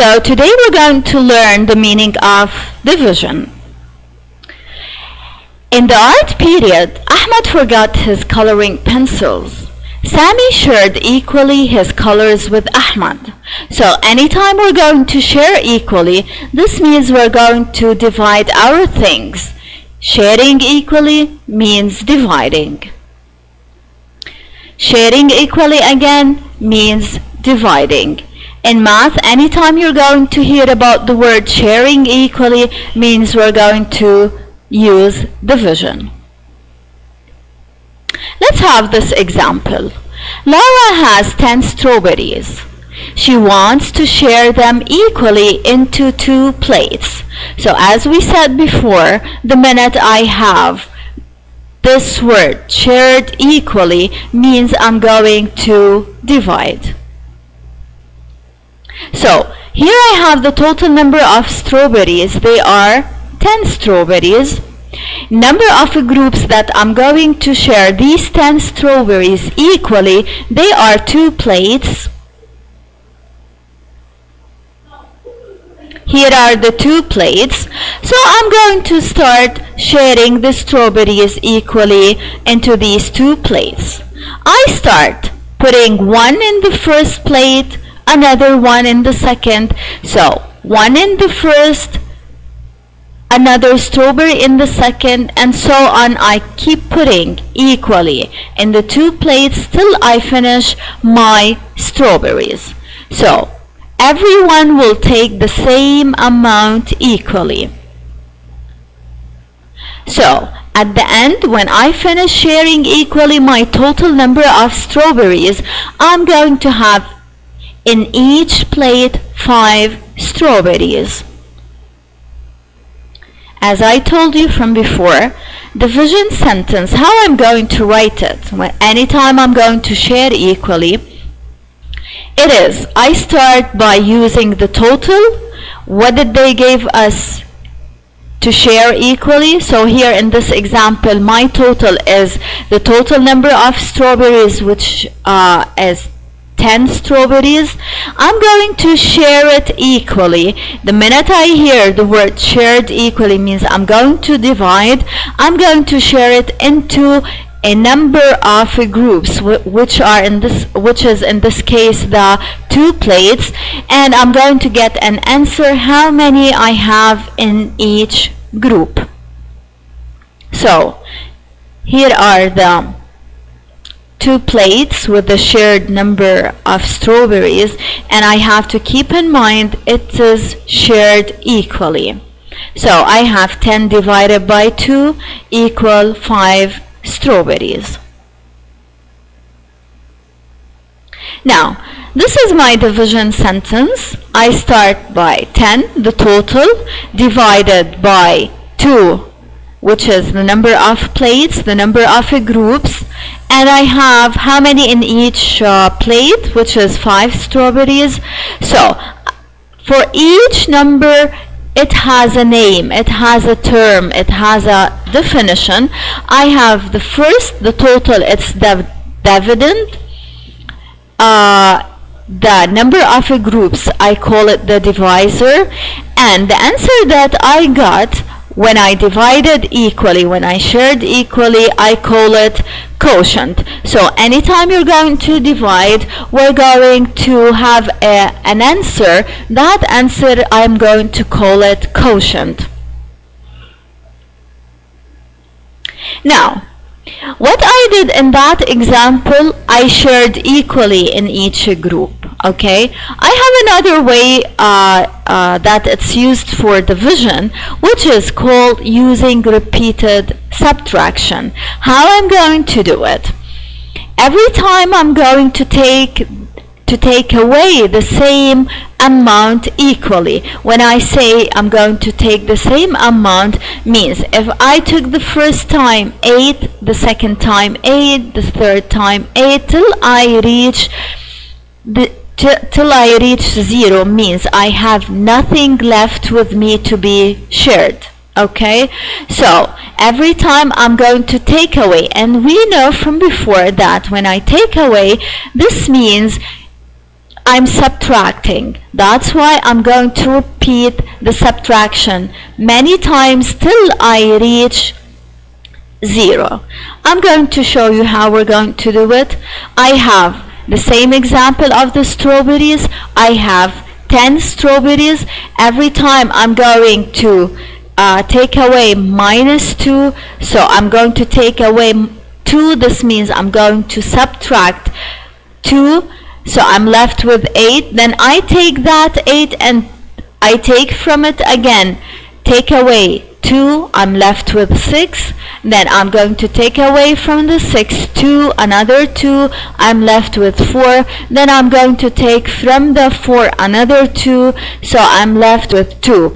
So today we're going to learn the meaning of division. In the art period, Ahmed forgot his coloring pencils. Sami shared equally his colors with Ahmed. So anytime we're going to share equally, this means we're going to divide our things. Sharing equally means dividing. Sharing equally again means dividing. In math, anytime you're going to hear about the word sharing equally, means we're going to use division. Let's have this example. Laura has 10 strawberries. She wants to share them equally into 2 plates. So as we said before, the minute I have this word shared equally means I'm going to divide. So here I have the total number of strawberries. They are 10 strawberries. Number of groups that I'm going to share these 10 strawberries equally, they are 2 plates. Here are the 2 plates. So I'm going to start sharing the strawberries equally into these 2 plates. I start putting one in the first plate, another one in the second. So one in the first, another strawberry in the second, and so on. I keep putting equally in the 2 plates till I finish my strawberries. So everyone will take the same amount equally. So at the end, when I finish sharing equally my total number of strawberries, I'm going to have in each plate 5 strawberries. As I told you from before, division sentence, how I'm going to write it, anytime I'm going to share equally, it is, I start by using the total. What did they give us to share equally? So here in this example, my total is the total number of strawberries, which is 10 strawberries. I'm going to share it equally. The minute I hear the word shared equally means I'm going to divide. I'm going to share it into a number of groups, which is in this case the 2 plates, and I'm going to get an answer how many I have in each group. So here are the 2 plates with the shared number of strawberries, and I have to keep in mind it is shared equally. So I have 10 divided by 2 equal 5 strawberries. Now this is my division sentence. I start by 10, the total, divided by 2, which is the number of plates, the number of groups, and I have how many in each plate, which is 5 strawberries. So for each number, it has a name, it has a term, it has a definition. I have the first, the total, it's the dividend. The number of groups, I call it the divisor, and the answer that I got when I divided equally, when I shared equally, I call it quotient. So anytime you're going to divide, we're going to have an answer. That answer, I'm going to call it quotient. Now, what I did in that example, I shared equally in each group. Okay, I have another way that it's used for division, which is called using repeated subtraction. How I'm going to do it? Every time I'm going to take away the same amount equally. When I say I'm going to take the same amount, means if I took the first time 8, the second time 8, the third time 8, till I reach 0, means I have nothing left with me to be shared. Okay, so every time I'm going to take away, and we know from before that when I take away, this means I'm subtracting. That's why I'm going to repeat the subtraction many times till I reach 0. I'm going to show you how we're going to do it. I have the same example of the strawberries. I have 10 strawberries. Every time I'm going to take away -2, so I'm going to take away 2. This means I'm going to subtract 2, so I'm left with 8. Then I take that 8 and I take from it again, take away 2, I'm left with 6. Then I'm going to take away from the 6 2, another 2, I'm left with 4. Then I'm going to take from the 4 another 2, so I'm left with 2.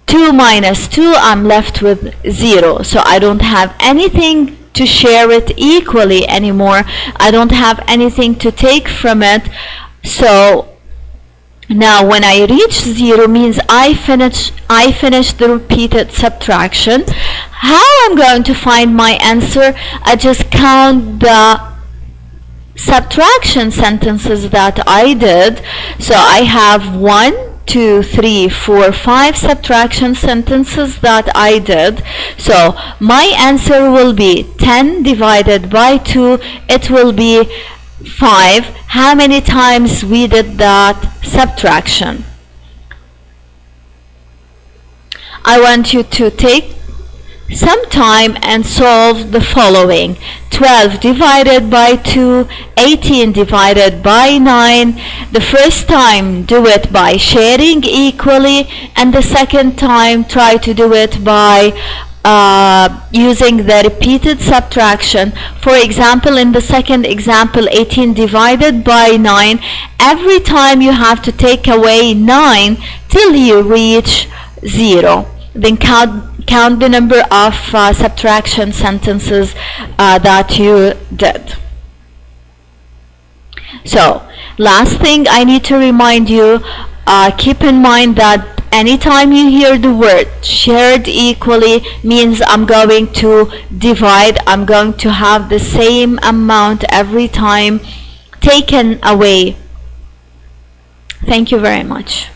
2 minus 2, I'm left with 0. So I don't have anything to share it equally anymore. I don't have anything to take from it. So now when I reach 0 means I finish the repeated subtraction. How I'm going to find my answer? I just count the subtraction sentences that I did. So I have 1, 2, 3, 4, 5 subtraction sentences that I did. So my answer will be 10 divided by 2. It will be 5. How many times we did that subtraction? I want you to take some time and solve the following. 12 divided by 2, 18 divided by 9. The first time do it by sharing equally, and the second time try to do it by using the repeated subtraction. For example, in the second example, 18 divided by 9, every time you have to take away 9 till you reach 0. Then count the number of subtraction sentences that you did. So last thing I need to remind you, keep in mind that anytime you hear the word shared equally means I'm going to divide. I'm going to have the same amount every time taken away. Thank you very much.